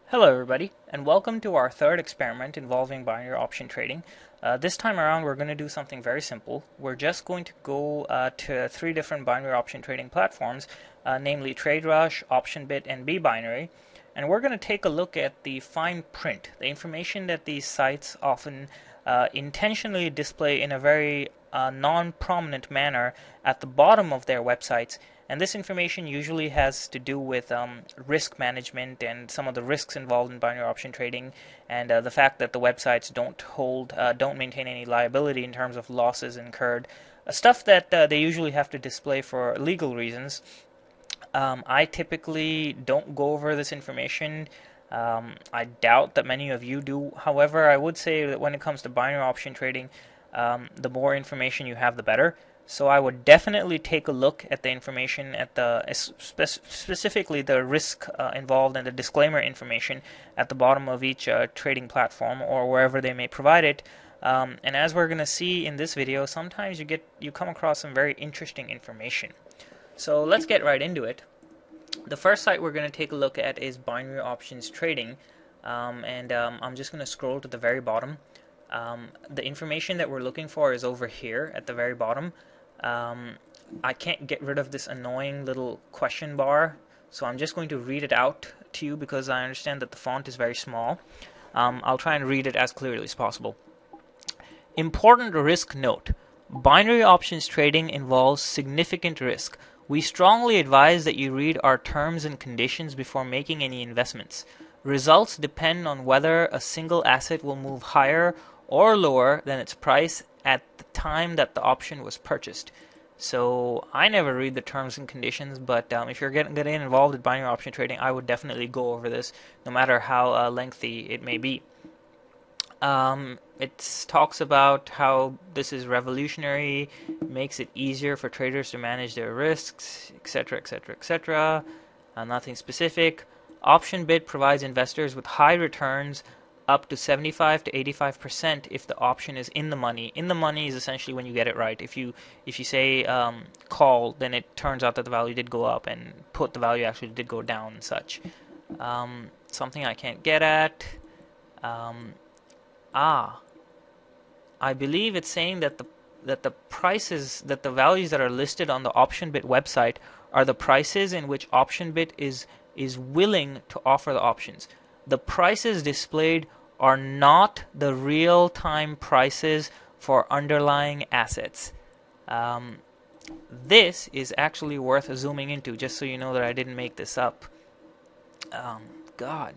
Hello everybody, and welcome to our third experiment involving binary option trading. This time around we're going to do something very simple. We're just going to go to three different binary option trading platforms, namely TradeRush, OptionBit, and BBinary, and we're going to take a look at the fine print, the information that these sites often intentionally display in a very non-prominent manner at the bottom of their websites. And this information usually has to do with risk management and some of the risks involved in binary option trading, and the fact that the websites don't maintain any liability in terms of losses incurred, stuff that they usually have to display for legal reasons. I typically don't go over this information. I doubt that many of you do. However, I would say that when it comes to binary option trading, the more information you have, the better. So I would definitely take a look at the information at specifically the risk involved and the disclaimer information at the bottom of each trading platform or wherever they may provide it. And as we're going to see in this video, sometimes you come across some very interesting information. So let's get right into it. The first site we're going to take a look at is Binary Options Trading, and I'm just going to scroll to the very bottom. The information that we're looking for is over here at the very bottom. I can't get rid of this annoying little question bar, so I'm just going to read it out to you because I understand that the font is very small. I'll try and read it as clearly as possible. Important risk note. Binary options trading involves significant risk. We strongly advise that you read our terms and conditions before making any investments. Results depend on whether a single asset will move higher or lower than its price at the time that the option was purchased. So I never read the terms and conditions, but if you're getting involved in binary option trading, I would definitely go over this, no matter how lengthy it may be. It talks about how this is revolutionary, makes it easier for traders to manage their risks, etc., etc., etc. Nothing specific. OptionBit provides investors with high returns up to 75 to 85% if the option is in the money. In the money is essentially when you get it right. If you say call, then it turns out that the value did go up, and put, the value actually did go down and such. Something I can't get at. I believe it's saying that the prices, that the values that are listed on the OptionBit website are the prices in which OptionBit is willing to offer the options. The prices displayed are not the real-time prices for underlying assets. This is actually worth zooming into, just so you know that I didn't make this up. God.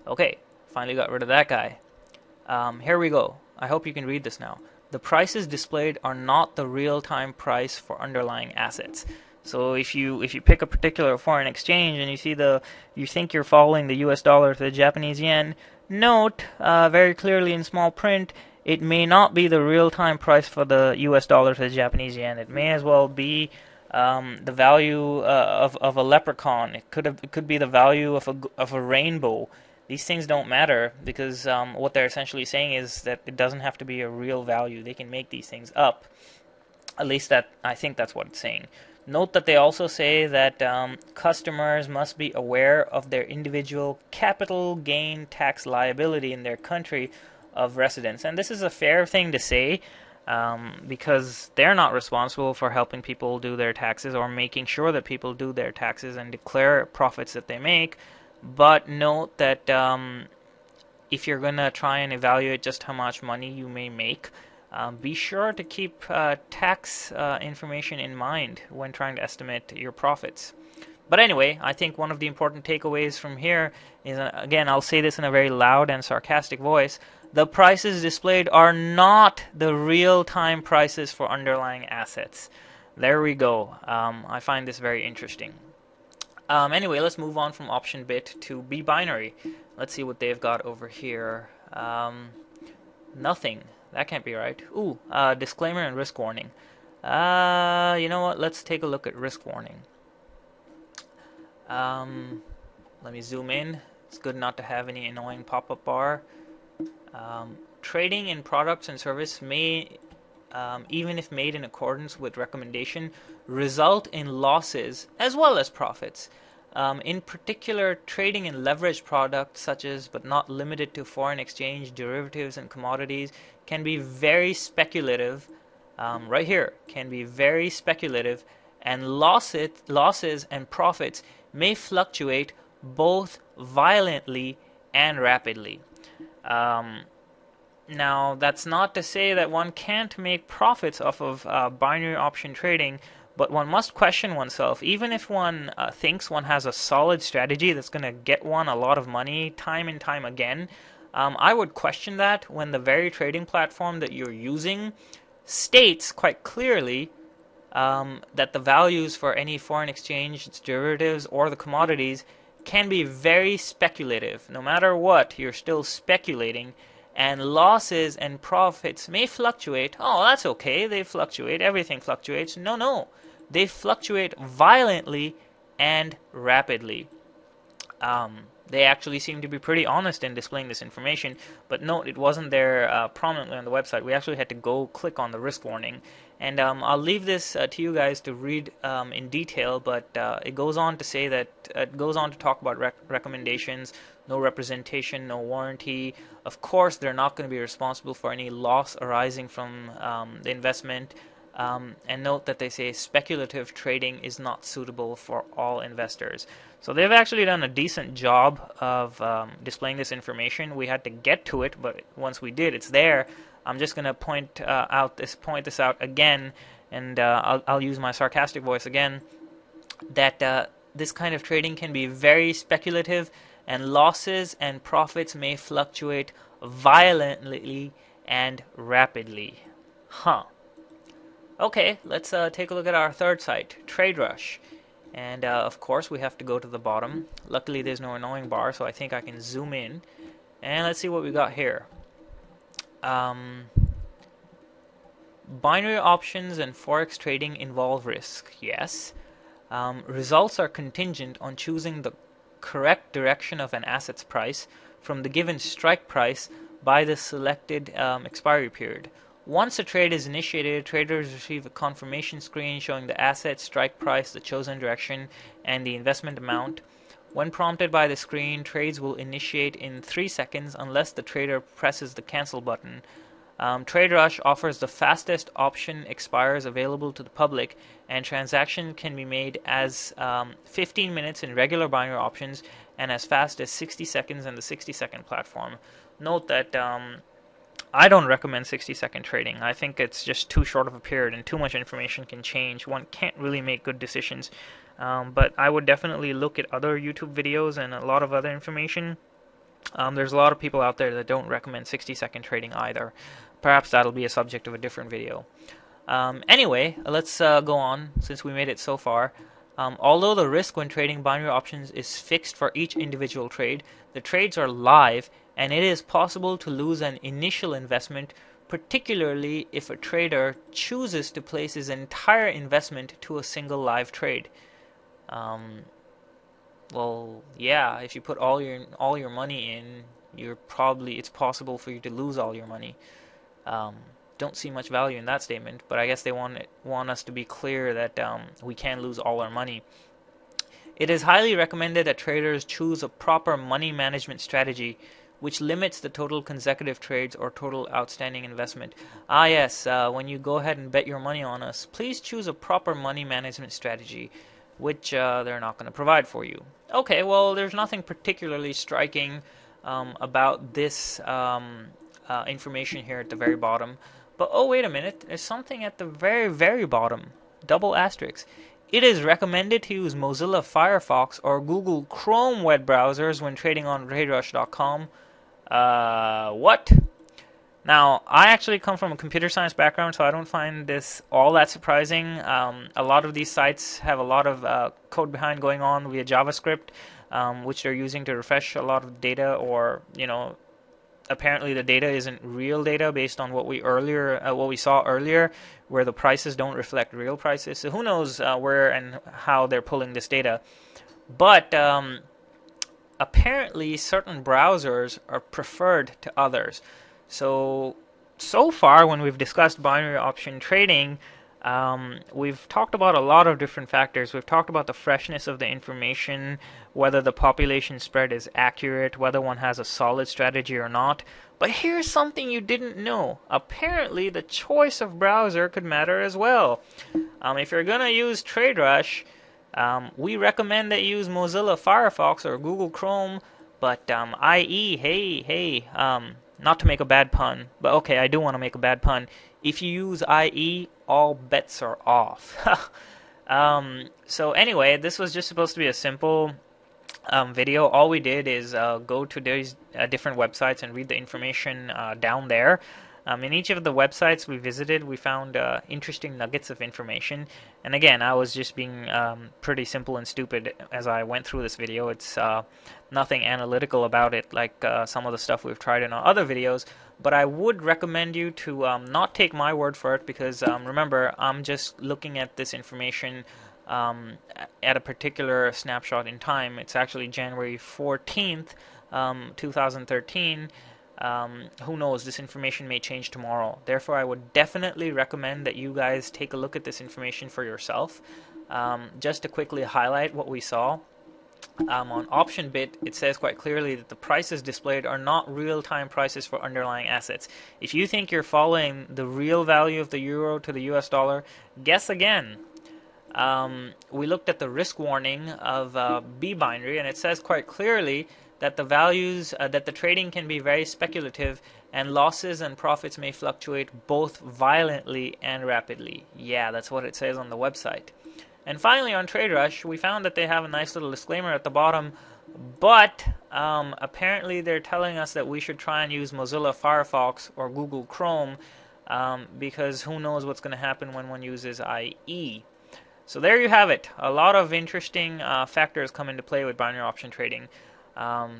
Okay, finally got rid of that guy. Here we go. I hope you can read this now. The prices displayed are not the real-time price for underlying assets. So if you pick a particular foreign exchange and you think you're following the US dollar to the Japanese yen, note very clearly in small print, it may not be the real-time price for the US dollar to the Japanese yen. It may as well be the value of a leprechaun. It could be the value of a rainbow. These things don't matter because what they're essentially saying is that it doesn't have to be a real value. They can make these things up. At least I think that's what it's saying. Note that they also say that customers must be aware of their individual capital gain tax liability in their country of residence. And this is a fair thing to say because they're not responsible for helping people do their taxes or making sure that people do their taxes and declare profits that they make. But note that if you're going to try and evaluate just how much money you may make, be sure to keep tax information in mind when trying to estimate your profits. But anyway, I think one of the important takeaways from here is, again, I'll say this in a very loud and sarcastic voice, the prices displayed are not the real-time prices for underlying assets. There we go. I find this very interesting. Anyway, let's move on from OptionBit to BBinary. Let's see what they've got over here. Nothing. That can't be right. Ooh, disclaimer and risk warning. You know what? Let's take a look at risk warning. Let me zoom in. It's good not to have any annoying pop-up bar. Trading in products and service may even if made in accordance with recommendation, result in losses as well as profits. In particular, trading in leveraged products such as, but not limited to, foreign exchange, derivatives, and commodities can be very speculative. Right here, can be very speculative, and losses and profits may fluctuate both violently and rapidly. Now, that's not to say that one can't make profits off of binary option trading, but one must question oneself. Even if one thinks one has a solid strategy that's going to get one a lot of money time and time again, I would question that when the very trading platform that you're using states quite clearly that the values for any foreign exchange, its derivatives, or the commodities can be very speculative. No matter what, you're still speculating, and losses and profits may fluctuate. Oh, that's okay, they fluctuate, everything fluctuates. No, they fluctuate violently and rapidly. They actually seem to be pretty honest in displaying this information, but note, it wasn't there prominently on the website. We actually had to go click on the risk warning, and I'll leave this to you guys to read in detail, but it goes on to say that, it goes on to talk about recommendations, no representation, no warranty. Of course, they're not going to be responsible for any loss arising from the investment. And note that they say speculative trading is not suitable for all investors. So they've actually done a decent job of displaying this information. We had to get to it, but once we did, it's there. I'm just going to point this out again, and I'll use my sarcastic voice again, that this kind of trading can be very speculative, and losses and profits may fluctuate violently and rapidly. Okay, let's take a look at our third site, TradeRush. And of course, we have to go to the bottom. Luckily, there's no annoying bar, so I think I can zoom in. And let's see what we got here. Binary options and forex trading involve risk. Yes. Results are contingent on choosing the correct direction of an asset's price from the given strike price by the selected expiry period. Once a trade is initiated, traders receive a confirmation screen showing the asset, strike price, the chosen direction, and the investment amount. When prompted by the screen, trades will initiate in 3 seconds unless the trader presses the cancel button. TradeRush offers the fastest option expires available to the public, and transaction can be made as 15 minutes in regular binary options and as fast as 60 seconds in the 60-second platform. Note that I don't recommend 60-second trading. I think it's just too short of a period and too much information can change. One can't really make good decisions. But I would definitely look at other YouTube videos and a lot of other information. There's a lot of people out there that don't recommend 60-second trading either. Perhaps that'll be a subject of a different video. Anyway, let's go on since we made it so far. Although the risk when trading binary options is fixed for each individual trade, the trades are live, and it is possible to lose an initial investment, particularly if a trader chooses to place his entire investment to a single live trade. Well, yeah, if you put all your money in, it's possible for you to lose all your money. Don't see much value in that statement, but I guess they want us to be clear that we can lose all our money. It is highly recommended that traders choose a proper money management strategy which limits the total consecutive trades or total outstanding investment. Yes, when you go ahead and bet your money on us, please choose a proper money management strategy, which they're not going to provide for you. Okay, well, there's nothing particularly striking about this information here at the very bottom. But oh, wait a minute, there's something at the very, very bottom. Double asterisk. It is recommended to use Mozilla Firefox or Google Chrome web browsers when trading on TradeRush.com. What? Now, I actually come from a computer science background, so I don't find this all that surprising. A lot of these sites have a lot of code behind going on via JavaScript, which they're using to refresh a lot of data, or, apparently the data isn't real data based on what we saw earlier, where the prices don't reflect real prices. So who knows where and how they're pulling this data. But apparently certain browsers are preferred to others. So so far when we've discussed binary option trading, we've talked about a lot of different factors. We've talked about the freshness of the information, whether the population spread is accurate, whether one has a solid strategy or not. But here's something you didn't know. Apparently, the choice of browser could matter as well. If you're going to use TradeRush, we recommend that you use Mozilla Firefox or Google Chrome, but IE, hey, not to make a bad pun, but okay, I do want to make a bad pun. If you use IE, all bets are off. So anyway, this was just supposed to be a simple video. All we did is go to these different websites and read the information down there. In each of the websites we visited, we found interesting nuggets of information. And again, I was just being pretty simple and stupid as I went through this video. It's nothing analytical about it like some of the stuff we've tried in our other videos. But I would recommend you to not take my word for it, because remember, I'm just looking at this information at a particular snapshot in time. It's actually January 14th, 2013. Who knows, this information may change tomorrow. Therefore, I would definitely recommend that you guys take a look at this information for yourself. Just to quickly highlight what we saw, on OptionBit, it says quite clearly that the prices displayed are not real-time prices for underlying assets. If you think you're following the real value of the euro to the US dollar, guess again. We looked at the risk warning of B-binary, and it says quite clearly that the values, that the trading can be very speculative, and losses and profits may fluctuate both violently and rapidly. Yeah, that's what it says on the website. And finally, on TradeRush, we found that they have a nice little disclaimer at the bottom, but apparently they're telling us that we should try and use Mozilla Firefox or Google Chrome, because who knows what's going to happen when one uses IE. So there you have it. A lot of interesting factors come into play with binary option trading.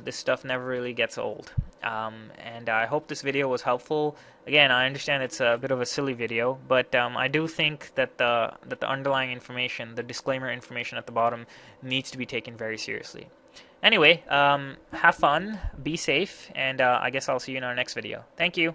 This stuff never really gets old. And I hope this video was helpful. Again, I understand it's a bit of a silly video, but I do think that the underlying information, the disclaimer information at the bottom, needs to be taken very seriously. Anyway, have fun, be safe, and I guess I'll see you in our next video. Thank you.